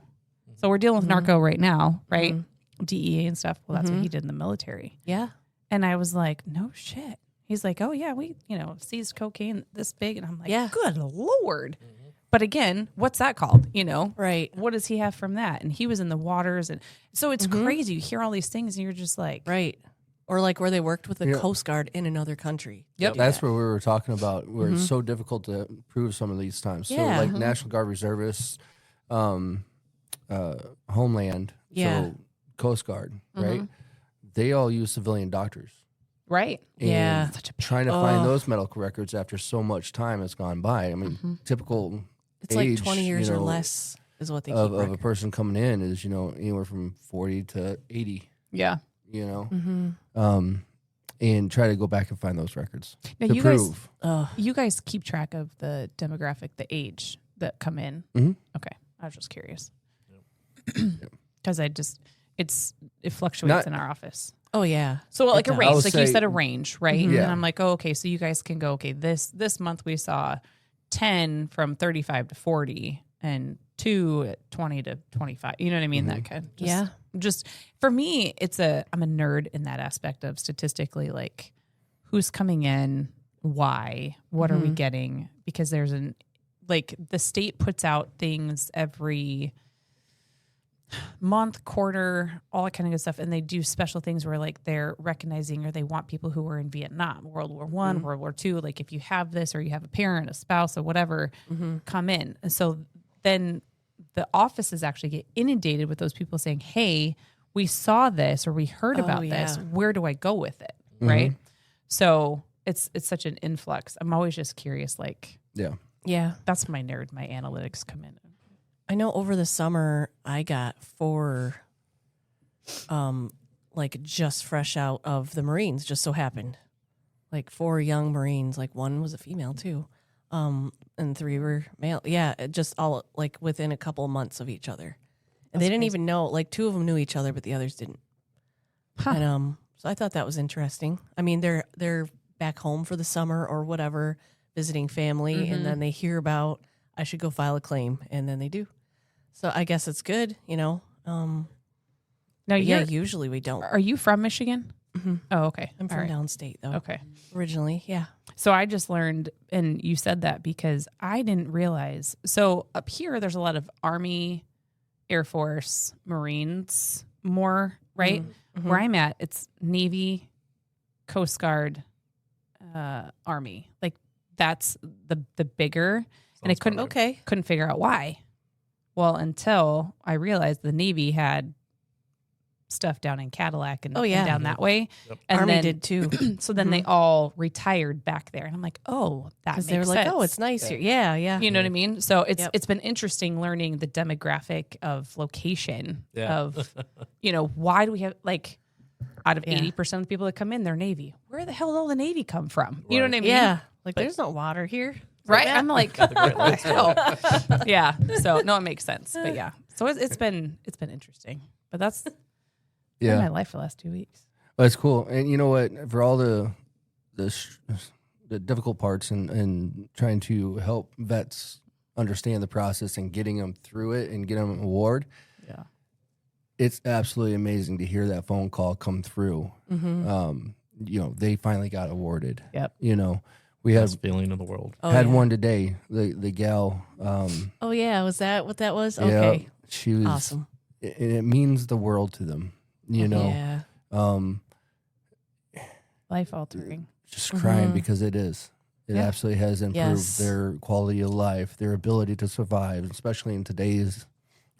So we're dealing with narco right now, right? DEA and stuff. Well, that's what he did in the military. Yeah, And I was like, no shit. He's like, oh, yeah, we, seized cocaine this big. And I'm like, Yeah. good Lord. But again, what's that called? right, What does he have from that? And he was in the waters. And so it's crazy. You hear all these things and you're just like, right. Or like where they worked with the Yeah. Coast Guard in another country. Yep. That's where we were talking about where it's so difficult to prove some of these times. Yeah. So like National Guard reservists, Homeland, Yeah. so Coast Guard, right? They all use civilian doctors. right. And Yeah. trying to find those medical records after so much time has gone by. I mean, typical It's age, like 20 years or know, less is what they of keep. a person coming in is, anywhere from 40 to 80, Yeah. and try to go back and find those records Now, to you guys, prove. you guys keep track of the demographic, the age that come in. Mhm. Okay. I was just curious. Because it fluctuates in our office. Oh yeah. So like a does. range, would like you say- said, a range, right? Yeah. And I'm like, oh, okay. So you guys can go, okay, this month we saw 10 from 35 to 40 and 2 at 20 to 25. You know what I mean? That kind of, just for me, I'm a nerd in that aspect of statistically, like who's coming in, why, what are we getting? Because there's the state puts out things every month, quarter, all that kind of good stuff. And they do special things where like they're recognizing or they want people who were in Vietnam, World War I, World War II. Like if you have this or you have a parent, a spouse or whatever, come in. And so then the offices actually get inundated with those people saying, hey, we saw this or we heard about this. Where do I go with it? Right. So it's such an influx. I'm always just curious, like, Yeah. that's my nerd, my analytics come in. I know over the summer I got 4 like just fresh out of the Marines, just so happened. Like 4 young Marines, like 1 was a female too. And 3 were male. Yeah, it just all like within a couple of months of each other. And they didn't even know, like 2 of them knew each other, but the others didn't. Huh. And so I thought that was interesting. I mean, they're back home for the summer or whatever, visiting family, and then they hear about I should go file a claim, and then they do. So I guess it's good, Now yeah, usually we don't. are you from Michigan? Oh, okay. I'm from downstate though. Okay. Originally, yeah. So I just learned, and you said that because I didn't realize. So up here, there's a lot of Army, Air Force, Marines, more, right? Where I'm at, it's Navy, Coast Guard, Army. Like that's the bigger. And I couldn't figure out why. Well, until I realized the Navy had stuff down in Cadillac and, and down that way. Yep. And Army then, did too. So then they all retired back there. And I'm like, oh, that makes Because they were like, sense. oh, it's nice here. Yeah, yeah. You know what I mean? So Yep. it's been interesting learning the demographic of location of, why do we have like out of 80% of the people that come in, they're Navy. Where the hell did all the Navy come from? You know what I mean? Yeah. Like there's no water here. Right? I'm like, what the hell? Yeah. So no, it makes sense. But yeah. So it's been interesting. But that's been my life for the last 2 weeks. Well, that's cool. And you know what? For all the difficult parts and trying to help vets understand the process and getting them through it and get them an award, it's absolutely amazing to hear that phone call come through. They finally got awarded. Yep. We had Best feeling in the world. had one today. The gal. Oh yeah, was that what that was? Yeah, Okay, she was awesome. It means the world to them. You know, Yeah. Life altering. just crying because it is. It Yeah. absolutely has improved Yes. their quality of life, their ability to survive, especially in today's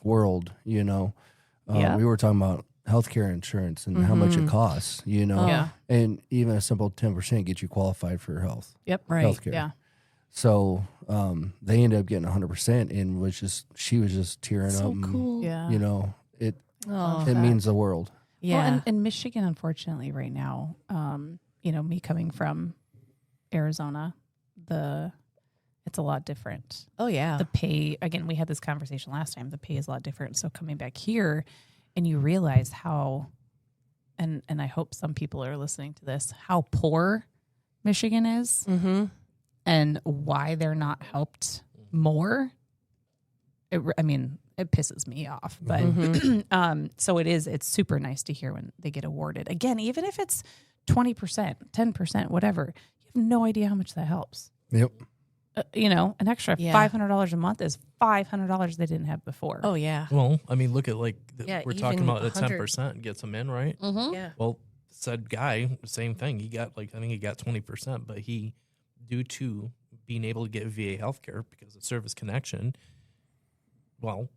world. You know, Yeah. we were talking about healthcare insurance and how much it costs. You know, Yeah. and even a simple 10% gets you qualified for health Yep. Right. healthcare. Yeah. So they ended up getting 100%, and she was just tearing up. So and, cool. Yeah. You know, it Oh, means the world. yeah. Well, and Michigan, unfortunately, right now, me coming from Arizona, it's a lot different. oh yeah. The pay, again, we had this conversation last time. The pay is a lot different. So coming back here, and you realize how, and I hope some people are listening to this, how poor Michigan is, Mm-hmm. and why they're not helped more. It pisses me off, but so it's super nice to hear when they get awarded. Again, even if it's 20%, 10%, whatever, you have no idea how much that helps. Yep. An extra Yeah. $500 a month is $500 they didn't have before. Oh yeah. Well, I mean, look at Yeah, we're talking even about the 100. 10% gets them in, right? Mm-hmm. Yeah. Well, said guy, same thing. He got I think he got 20%, but he, due to being able to get VA healthcare because of service connection, well,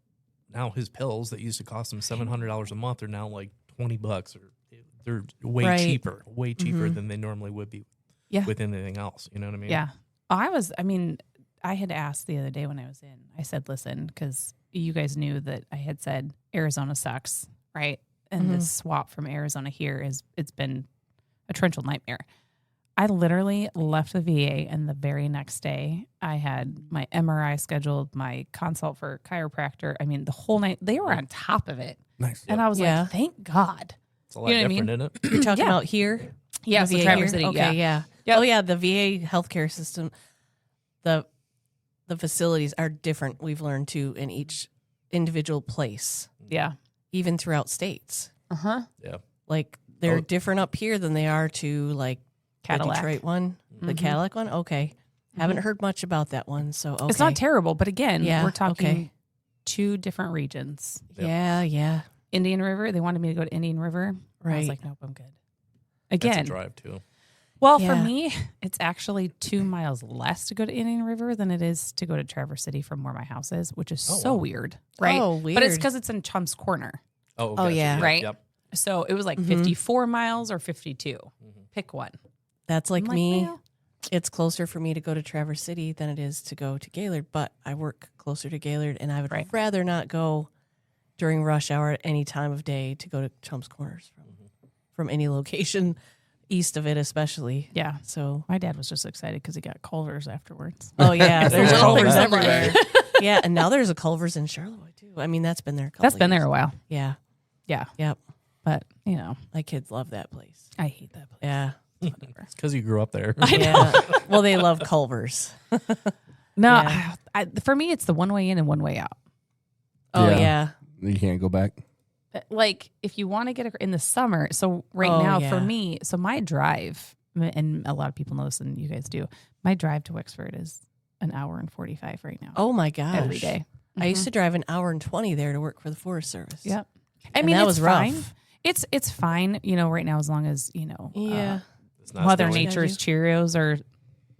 now his pills that used to cost him $700 a month are now like $20, or they're way Right. cheaper than they normally would be Yeah. with anything else. You know what I mean? Yeah. I had asked the other day when I was in, I said, listen, because you guys knew that I had said Arizona sucks, right? And this swap from Arizona here it's been a torrential nightmare. I literally left the VA, and the very next day I had my MRI scheduled, my consult for chiropractor. I mean, the whole night they were on top of it. Nice. And I was Yeah. like, thank God. It's a lot You know what I different, mean? isn't it? You're talking Yeah. about here? Yeah, The so VA Traverse here? City, Okay, yeah. yeah. Yep. Oh yeah, the VA healthcare system, the facilities are different. We've learned to in each individual place, Yeah. even throughout states. Uh-huh. Yeah. Like they're Oh. different up here than they are to like Cadillac. the Detroit one, the Cadillac one. Okay, haven't heard much about that one. So okay. It's not terrible, but again, Yeah, we're talking okay. 2 different regions. Yep. Yeah, yeah. Indian River, they wanted me to go to Indian River. I was Right. like, nope, I'm good. It's Again, a drive too. well, for Yeah. me, it's actually 2 miles less to go to Indian River than it is to go to Traverse City from where my house is, which is so wow. weird, right? Oh, But it's weird. because it's in Chum's Corner. Oh, Oh, yeah. Yep, Right. Yep. So it was like 54 miles or 52. Pick one. That's like I'm like, me. well, It's closer for me to go to Traverse City than it is to go to Gaylord, but I work closer to Gaylord, and I would Right. rather not go during rush hour at any time of day to go to Chum's Corners from any location east of it, especially. Yeah. So, My dad was just excited because he got Culver's afterwards. oh yeah, there's Little Culver's things everywhere. Yeah, and now there's a Culver's in Charleroi too. I mean, that's been there. That's been there a while. Yeah, Yeah. yep. But, My kids love that place. I hate that place. Yeah, It's because you grew up there. yeah. Well, they love Culver's. No, Yeah. for me, it's the one way in and one way out. Oh Yeah. yeah. You can't go back. Like if you want to get in the summer, so right Oh, now yeah. for me, so my drive, and a lot of people know this and you guys do, my drive to Wexford is an hour and 45 right now. Oh my gosh. every day. I used to drive an hour and 20 there to work for the Forest Service. Yep. I And mean, that it's was rough. fine. It's fine, right now, as long as, Yeah. It's not Mother snowing. Nature's Cheerios are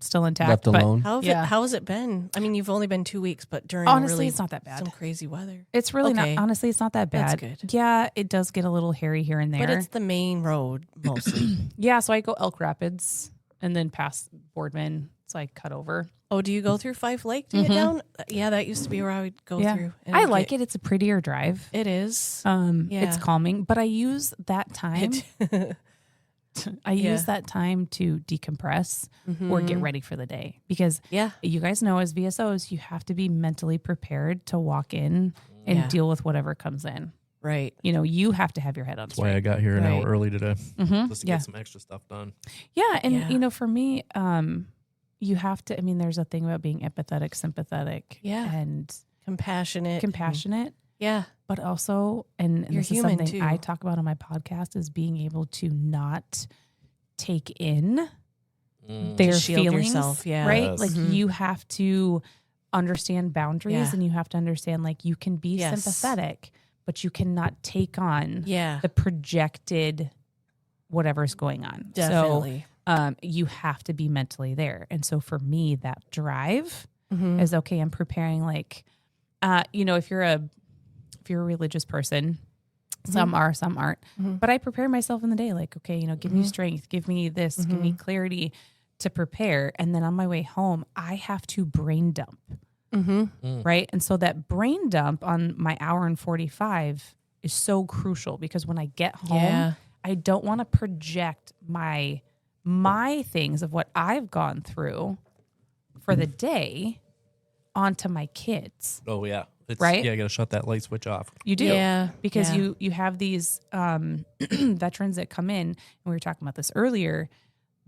still intact. Left but alone. Yeah. How has it been? I mean, you've only been 2 weeks, but during Honestly, really it's not that bad. some crazy weather. It's really Okay. not, honestly, it's not that That's bad. good. Yeah, it does get a little hairy here and there. But it's the main road mostly. Yeah, so I go Elk Rapids and then past Boardman, so I cut over. Oh, do you go through Fife Lake to get down? Yeah, that used to be where I would go Yeah, through. and I like it. It's a prettier drive. It is. It's Yeah. calming, but I use that time. I Yeah. use that time to decompress or get ready for the day because Yeah. you guys know as VSOs, you have to be mentally prepared to walk in and Yeah. deal with whatever comes in. Right. You have to have your head on That's why I straight. got here an hour Right. early today, just to Yeah. get some extra stuff done. Yeah, and Yeah. for me, you have to. I mean, there's a thing about being empathetic, sympathetic, Yeah. and Compassionate. compassionate. Yeah. But also, and You're this is human, something too. I talk about on my podcast, is being able to not take in their To shield feelings, yourself, yeah. right? Yes. Like you have to understand boundaries Yeah. and you have to understand like you can be Yes. sympathetic, but you cannot take on Yeah, the projected whatever's going on. definitely. So you have to be mentally there. And so for me, that drive Mhm. is okay. I'm preparing like, if you're a religious person, some are, some aren't, but I prepare myself in the day. Like, okay, give me strength, give me this, give me clarity to prepare. And then on my way home, I have to brain dump. Right. And so that brain dump on my hour and 45 is so crucial because when I get home, Yeah. I don't want to project my things of what I've gone through for the day onto my kids. Oh yeah, it's, Right? Yeah, I got to shut that light switch off. You do. Yeah, Because yeah. you have these veterans that come in, and we were talking about this earlier,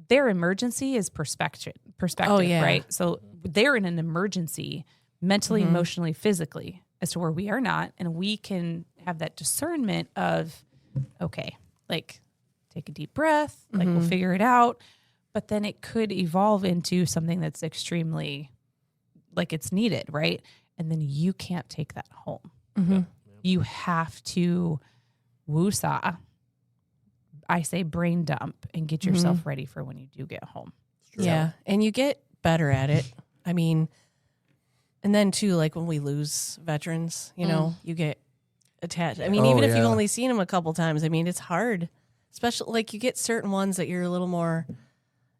their emergency is perspective, Oh, yeah. right? So they're in an emergency mentally, emotionally, physically, as to where we are not. And we can have that discernment of, okay, like take a deep breath, like we'll figure it out. But then it could evolve into something that's extremely like it's needed, right? And then you can't take that home. You have to woosah. I say brain dump and get yourself ready for when you do get home. Yeah. And you get better at it. I mean, and then too, like when we lose veterans, you get attached. I mean, even if you've only seen them a couple times, I mean, it's hard. Especially like you get certain ones that you're a little more,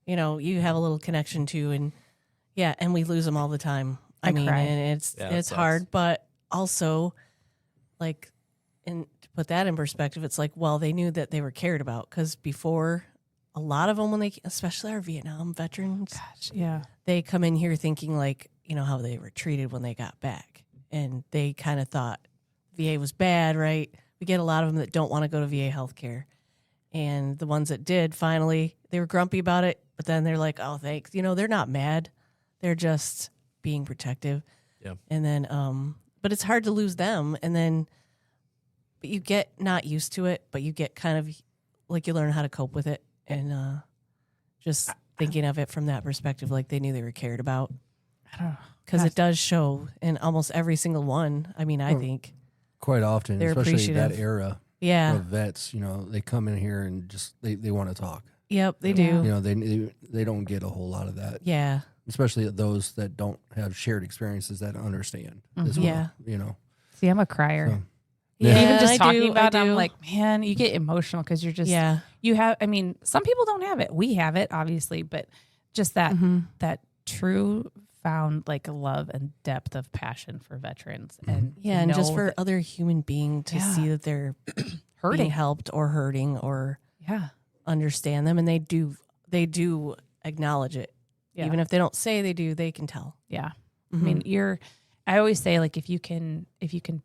you have a little connection to, and and we lose them all the time. I mean, cry. and it it's sucks. hard, but also like, and to put that in perspective, it's like, well, they knew that they were cared about because before a lot of them, especially our Vietnam veterans, Yeah. they come in here thinking like, how they were treated when they got back. And they kind of thought VA was bad, right? We get a lot of them that don't want to go to VA healthcare. And the ones that did, finally, they were grumpy about it. But then they're like, oh, thanks. They're not mad. They're just being protective. Yeah. And then, but it's hard to lose them. And then, but you get not used to it, but you get kind of like you learn how to cope with it. And just thinking of it from that perspective, like they knew they were cared about. I don't know. Because it does show in almost every single one. I mean, I think. Quite often, They're especially that appreciative. era Yeah. of vets, they come in here and just they want to talk. Yep, they do. They don't get a whole lot of that, Yeah. especially those that don't have shared experiences that understand as Yeah. well. See, I'm a crier. So, Yeah, Even just I talking do, about it, I I'm do. like, man, you get emotional because you're just, you have, I mean, some people don't have it. We have it, obviously, but just that, that true found like a love and depth of passion for veterans. And Yeah, and just know for that- other human being to see that they're hurting. being helped or hurting or Yeah. understand them, and they do acknowledge it. Yeah. Even if they don't say they do, they can tell. Yeah. I mean, I always say like, if you can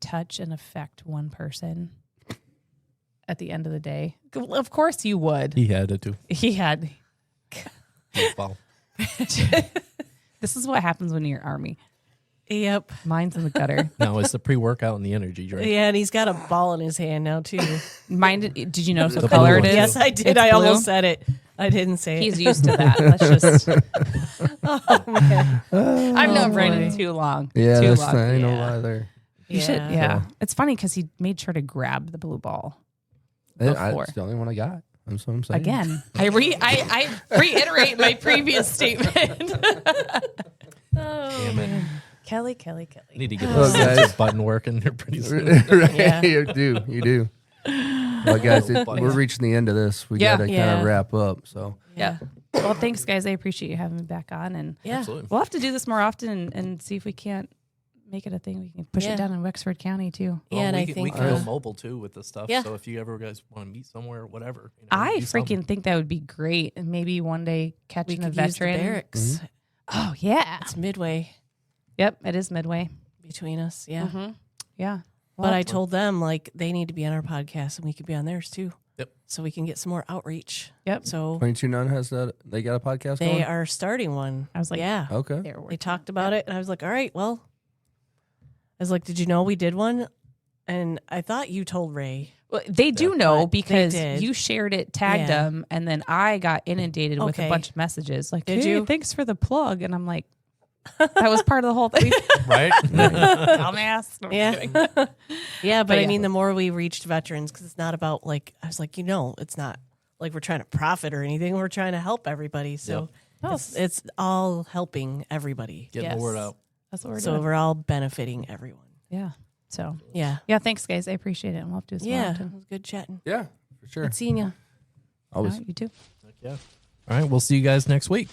touch and affect one person at the end of the day, of course you would. He had it too. He had, Wow. this is what happens when you're Army. Yep. Mine's in the gutter. No, it's the pre-workout and the energy drink. Yeah, and he's got a ball in his hand now too. Mine, did you notice The what color blue it one, is? too. Yes, I did. It's I blue. almost said it. I didn't say He's it. used to that. That's just, Oh, man. I've known boy. Brandon too long. Yeah, too that's long. ain't no Yeah. lie there. You should, Yeah. yeah. It's funny because he made sure to grab the blue ball before. It's the only one I got. That's what I'm saying. Again, I reiterate my previous statement. Damn it. Kelly. Need to get Oh, this guys. button working here pretty soon. Right, Yeah. you do. Well, guys, we're reaching the end of this. We Yeah. got to kind Yeah. of wrap up. So, Yeah. Well, thanks, guys. I appreciate you having me back on, and Yeah. Absolutely. we'll have to do this more often and see if we can't make it a thing. We can push Yeah. it down in Wexford County too. Yeah, and we I can, think we can go uh, mobile too with this stuff. Yeah. So if you ever guys want to meet somewhere or whatever, I do something. freaking think that would be great, and maybe one day we catching a could use the veteran. barracks. Oh yeah. It's midway Yep. It is Midway. between us. Yeah. Yeah. But I told them like they need to be on our podcast and we could be on theirs too. Yep. So we can get some more outreach. Yep. So 22 None has that. They got a podcast they going? are starting one. I was like, yeah. Okay. There They talked about it and I was like, all right, well, I was like, did you know we did one? And I thought you told Ray. Well, they do know But because they did. you shared it, tagged Yeah. them, and then I got inundated with a Okay. bunch of messages like, Did "Hey, you? thanks for the plug," and I'm like, "That was part of the whole thing." Right? Dumbass. No, I'm Yeah. just kidding. Yeah, but But I yeah. mean, the more we reached veterans, because it's not about like, I was like, it's not like we're trying to profit or anything. We're trying to help everybody. So it's all helping everybody. Getting the word Yes. out. That's what we're So doing. we're all benefiting everyone. Yeah. So Yeah. yeah, thanks guys. I appreciate it. And we'll have to do this more Yeah. often. It was good chatting. Yeah, for sure. Good seeing you. Always. All right, you too. Yeah. All right. We'll see you guys next week.